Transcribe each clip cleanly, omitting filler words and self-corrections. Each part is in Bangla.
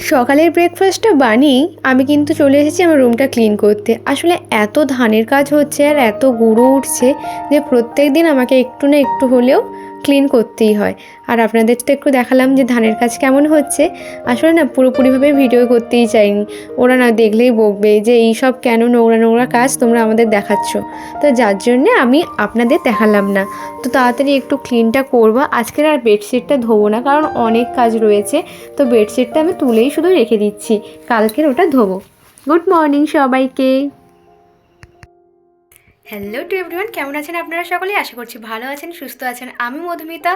সকালের ব্রেকফাস্টটা বানিয়েই আমি কিন্তু চলে এসেছি আমার রুমটা ক্লিন করতে। আসলে এত ধানের কাজ হচ্ছে আর এত গুঁড়ো উঠছে যে প্রত্যেক দিন আমাকে একটু না একটু হলেও ক্লিন করতেই হয়। আর আপনাদের তো একটু দেখালাম যে ধানের কাজ কেমন হচ্ছে। আসলে না পুরোপুরিভাবে ভিডিও করতেই চাইনি, ওরা না দেখলেই বকবে যে এই সব কেন নোংরা নোংরা কাজ তোমরা আমাদের দেখাচ্ছ। তো যার জন্যে আমি আপনাদের দেখালাম না। তো তাড়াতাড়ি একটু ক্লিনটা করবো। আজকের আর বেডশিটটা ধোবো না, কারণ অনেক কাজ রয়েছে। তো বেডশিটটা আমি তুলেই শুধু রেখে দিচ্ছি, কালকের ওটা ধোবো। গুড মর্নিং সবাইকে। হ্যালো টু এভরিওয়ান, কেমন আছেন আপনারা সকলেই? আশা করছি ভালো আছেন, সুস্থ আছেন। আমি মধুমিতা,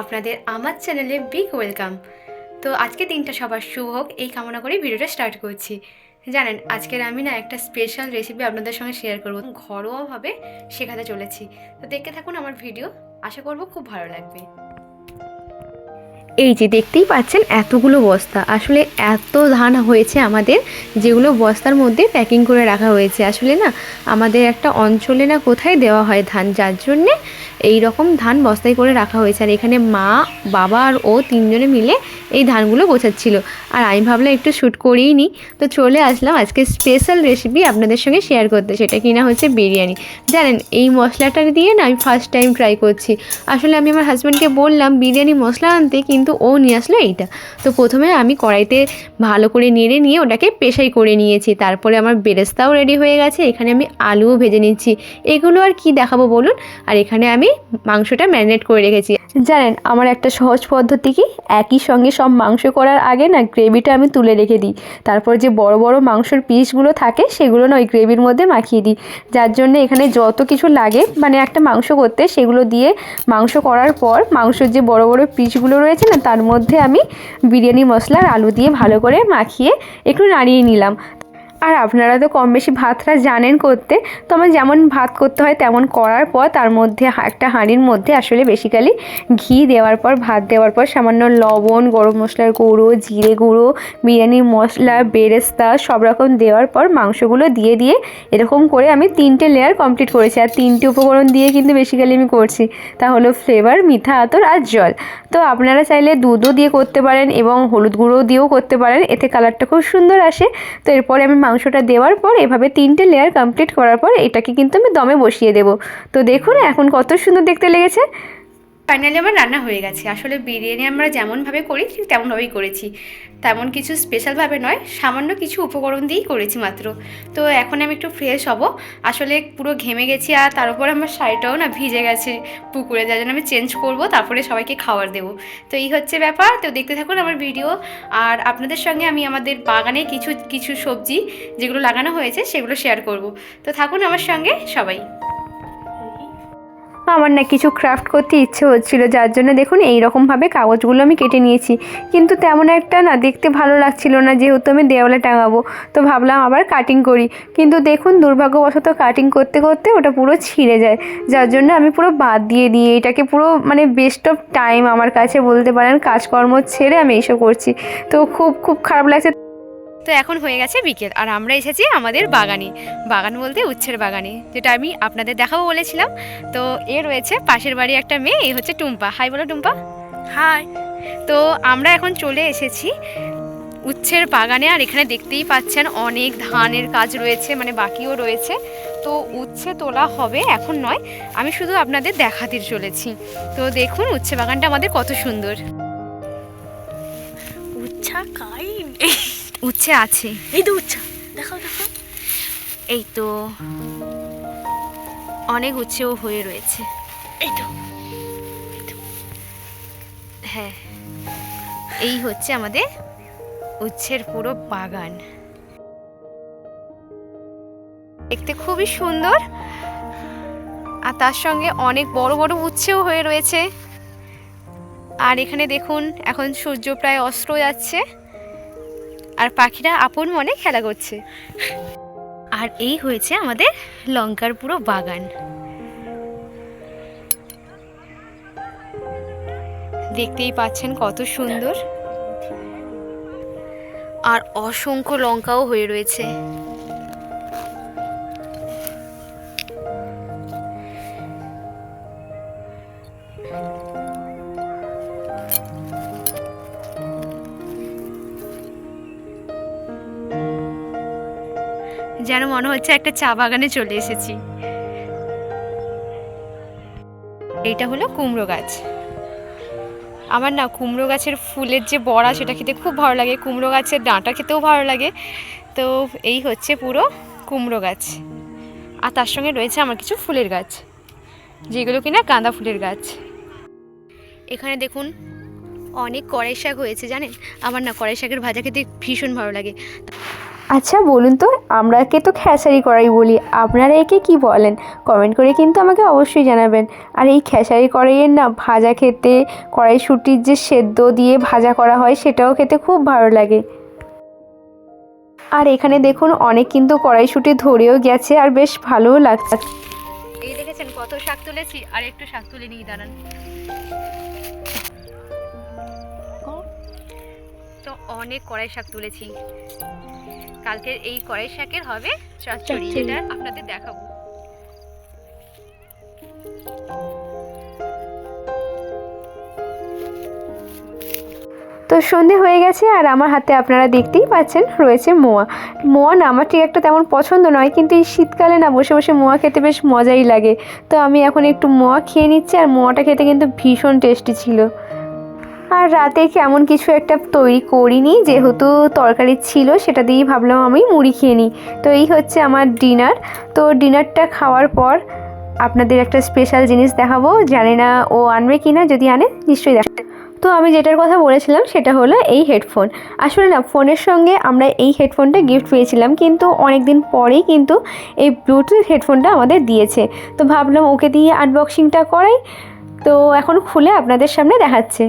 আপনাদের আমার চ্যানেলে বিগ ওয়েলকাম। তো আজকে দিনটা সবার শুভ হোক এই কামনা করেই ভিডিওটা স্টার্ট করছি। জানেন, আজকের আমি না একটা স্পেশাল রেসিপি আপনাদের সঙ্গে শেয়ার করবো, ঘরোয়াভাবে শেখাতে চলেছি। তো দেখতে থাকুন আমার ভিডিও, আশা করবো খুব ভালো লাগবে। এই যে দেখতেই পাচ্ছেন এতগুলো বস্তা, আসলে এত ধান হয়েছে আমাদের, যেগুলো বস্তার মধ্যে প্যাকিং করে রাখা হয়েছে। আসলে না আমাদের একটা অঞ্চলে না কোথায় দেওয়া হয় ধান, যার জন্যে এই রকম ধান বস্তায় করে রাখা হয়েছে। আর এখানে মা, বাবা আর ও তিনজনে মিলে এই ধানগুলো গোছাচ্ছিল। আর আমি ভাবলাম একটু শ্যুট করেই নিই, তো চলে আসলাম আজকে স্পেশাল রেসিপি আপনাদের সঙ্গে শেয়ার করতে। সেটা কিনা হচ্ছে বিরিয়ানি। জানেন, এই মশলাটা দিয়ে না আমি ফার্স্ট টাইম ট্রাই করছি। আসলে আমি আমার হাজব্যান্ডকে বললাম বিরিয়ানি মশলা আনতে, কিন্তু ও নিয়ে আসলো এইটা। তো প্রথমে আমি কড়াইতে ভালো করে নেড়ে নিয়ে ওটাকে পেশাই করে নিয়েছি। তারপরে আমার বেরেস্তাও রেডি হয়ে গেছে, এখানে আমি আলুও ভেজে নিচ্ছি। এগুলো আর কি দেখাবো বলুন। আর এখানে আমি মাংসটা ম্যারিনেট করে রেখেছি। জানেন, আমার একটা সহজ পদ্ধতি কি, একই সঙ্গে সব মাংস করার আগে না গ্রেভিটা আমি তুলে রেখে দিই। তারপর যে বড় বড় মাংসর পিসগুলো থাকে সেগুলো না ওই গ্রেভির মধ্যে মাখিয়ে দিই। যার জন্য এখানে যত কিছু লাগে মানে একটা মাংস করতে, সেগুলো দিয়ে মাংস করার পর মাংসের যে বড় বড় পিসগুলো রয়েছে না, তার মধ্যে আমি বিরিয়ানি মশলা আর আলু দিয়ে ভালো করে মাখিয়ে একটু নাড়িয়ে নিলাম। আর আপনারা তো কম বেশি ভাতটা জানেন করতে, তো আমার যেমন ভাত করতে হয় তেমন করার পর তার মধ্যে একটা হাঁড়ির মধ্যে আসলে বেসিক্যালি ঘি দেওয়ার পর, ভাত দেওয়ার পর সামান্য লবণ, গরম মশলার গুঁড়ো, জিরে গুঁড়ো, বিরিয়ানির মশলা, বেরেস্তা সব রকম দেওয়ার পর মাংসগুলো দিয়ে এরকম করে আমি 3টে লেয়ার কমপ্লিট করেছি। আর 3টে উপকরণ দিয়ে কিন্তু বেসিক্যালি আমি করছি। তা হলো ফ্লেভার, মিঠা আতর আর জল। তো আপনারা চাইলে দুধও দিয়ে করতে পারেন এবং হলুদ গুঁড়ো দিয়েও করতে পারেন, এতে কালারটা খুব সুন্দর আসে। তো এরপরে আমি মাংসটা দেওয়ার পর এভাবে 3টে লেয়ার কমপ্লিট করার পর এটাকে কিন্তু আমি দমে বসিয়ে দেবো। তো দেখুন এখন কত সুন্দর দেখতে লেগেছে। ফাইনালি আমার রান্না হয়ে গেছে। আসলে বিরিয়ানি আমরা যেমনভাবে করি ঠিক তেমনভাবেই করেছি, তেমন কিছু স্পেশালভাবে নয়, সামান্য কিছু উপকরণ দিয়েই করেছি মাত্র। তো এখন আমি একটু ফ্রেশ হব। আসলে পুরো ঘেমে গেছি, আর তার উপর আমার শাড়িটাও না ভিজে গেছে পুকুরে, যার জন্য আমি চেঞ্জ করব, তারপরে সবাইকে খাবার দেবো। তো এই হচ্ছে ব্যাপার। তো দেখতে থাকুন আমার ভিডিও। আর আপনাদের সঙ্গে আমি আমাদের বাগানে কিছু কিছু সবজি যেগুলো লাগানো হয়েছে সেগুলো শেয়ার করব। তো থাকুন আমার সঙ্গে সবাই। আমার না কিছু ক্রাফট করতে ইচ্ছে হচ্ছিল, যার জন্য দেখুন এই রকমভাবে কাগজগুলো আমি কেটে নিয়েছি। কিন্তু তেমন একটা না দেখতে ভালো লাগছিল না, যেহেতু আমি দেওয়ালে টাঙাবো। তো ভাবলাম আবার কাটিং করি, কিন্তু দেখুন দুর্ভাগ্যবশত কাটিং করতে করতে ওটা পুরো ছিঁড়ে যায়। যার জন্য আমি পুরো বাদ দিয়ে দিই এটাকে। পুরো মানে বেস্ট অফ টাইম আমার কাছে বলতে পারেন, কাজকর্ম ছেড়ে আমি এইসব করছি। তো খুব খুব খারাপ লাগছে। তো এখন হয়ে গেছে বিকেল, আর আমরা এসেছি আমাদের বাগানে। বাগান বলতে উচ্ছের বাগানে, যেটা আমি আপনাদের দেখাবো বলেছিলাম। তো এ রয়েছে পাশের বাড়ি একটা মেয়ে, এ হচ্ছে টুম্পা। হাই বলো টুম্পা। হাই। তো আমরা এখন চলে এসেছি উচ্ছের বাগানে। আর এখানে দেখতেই পাচ্ছেন অনেক ধানের কাজ রয়েছে, মানে বাকিও রয়েছে। তো উচ্ছে তোলা হবে, এখন নয়, আমি শুধু আপনাদের দেখাতে চলেছি। তো দেখুন উচ্ছে বাগানটা আমাদের কত সুন্দর। উচ্ছা খাই, উচ্ছে আছে, এই তো উচ্ছা, দেখো দেখো, এই তো অনেক উচ্ছেও হয়ে রয়েছে। এই তো হ্যাঁ, এই হচ্ছে আমাদের উচ্ছের পুরো বাগান। দেখতে খুবই সুন্দর, আর তার সঙ্গে অনেক বড় বড় উচ্ছেও হয়ে রয়েছে। আর এখানে দেখুন এখন সূর্য প্রায় অস্ত যাচ্ছে, আর পাখিরা আপন মনে খেলা করছে। আর এই হয়েছে আমাদের লঙ্কার পুরো বাগান। দেখতেই পাচ্ছেন কত সুন্দর, আর অসংখ্য লঙ্কাও হয়ে রয়েছে। যেন মনে হচ্ছে একটা চা বাগানে চলে এসেছি। এইটা হলো কুমড়ো গাছ। আমার না কুমড়ো গাছের ফুলের যে বড়া সেটা খেতে খুব ভালো লাগে, কুমড়ো গাছের ডাঁটা খেতেও ভালো লাগে। তো এই হচ্ছে পুরো কুমড়ো গাছ, আর তার সঙ্গে রয়েছে আমার কিছু ফুলের গাছ, যেগুলো কিনা গাঁদা ফুলের গাছ। এখানে দেখুন অনেক কড়াই শাক হয়েছে, জানেন আমার না কড়াই শাকের ভাজা খেতে ভীষণ ভালো লাগে। আচ্ছা বলুন তো, আমরা একে তো খেসারি কড়াই বলি, আপনারা একে কি বলেন কমেন্ট করে কিন্তু আমাকে অবশ্যই জানাবেন। আর এই খেসারি কড়াইয়ের না ভাজা খেতে, কড়াইশুঁটির যে সেদ্ধ দিয়ে ভাজা করা হয় সেটাও খেতে খুব ভালো লাগে। আর এখানে দেখুন অনেক কিন্তু কড়াইশুঁটি ধরেও গেছে আর বেশ ভালোও লাগছে। এই দেখেছেন কত শাক তুলেছি, আর একটু শাক তুলে নিয়ে দাঁড়ান। তো অনেক কড়াই শাক তুলেছি, কালকে এই কড়াই শাকের হবে চচ্চড়ি, যেটা আপনাদের দেখাবো। তো সন্ধে হয়ে গেছে আর আমার হাতে আপনারা দেখতেই পাচ্ছেন রয়েছে মোয়া। মোয়া না আমার ঠিক একটা তেমন পছন্দ নয়, কিন্তু এই শীতকালে না বসে বসে মোয়া খেতে বেশ মজাই লাগে। তো আমি এখন একটু মোয়া খেয়ে নিচ্ছি, আর মোয়াটা খেতে কিন্তু ভীষণ টেস্টি ছিল। আর রাতে কেমন কিছু একটা তৈরি করিনি, যেহেতু তরকারি ছিল সেটা দিয়েই ভাবলাম আমি মুড়ি খেয়ে নিই। তো এই হচ্ছে আমার ডিনার। তো ডিনারটা খাওয়ার পর আপনাদের একটা স্পেশাল জিনিস দেখাবো, জানি না ও আনবে কি না, যদি আনে নিশ্চয়ই দেখাবো। তো আমি যেটার কথা বলেছিলাম সেটা হলো এই হেডফোন। আসলে না ফোনের সঙ্গে আমরা এই হেডফোনটা গিফট পেয়েছিলাম, কিন্তু অনেক দিন পরেই কিন্তু এই ব্লুটুথ হেডফোনটা আমাদের দিয়েছে। তো ভাবলাম ওকে দিয়ে আনবক্সিংটা করাই। তো এখন খুলে আপনাদের সামনে দেখাচ্ছে।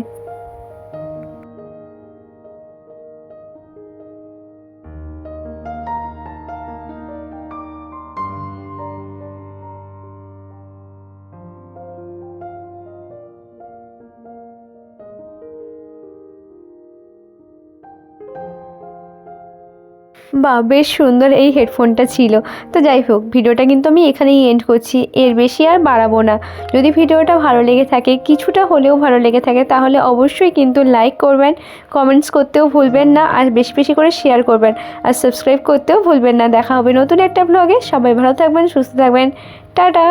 বাহ, বেশ সুন্দর এই হেডফোনটা ছিল। তো যাই হোক, ভিডিওটা কিন্তু আমি এখানেই এন্ড করছি, এর বেশি আর বাড়াবো না। যদি ভিডিওটা ভালো লেগে থাকে, কিছুটা হলেও ভালো লেগে থাকে, তাহলে অবশ্যই কিন্তু লাইক করবেন, কমেন্টস করতেও ভুলবেন না, আর বেশি বেশি করে শেয়ার করবেন, আর সাবস্ক্রাইব করতেও ভুলবেন না। দেখা হবে নতুন একটা ব্লগে। সবাই ভালো থাকবেন, সুস্থ থাকবেন, টাটা।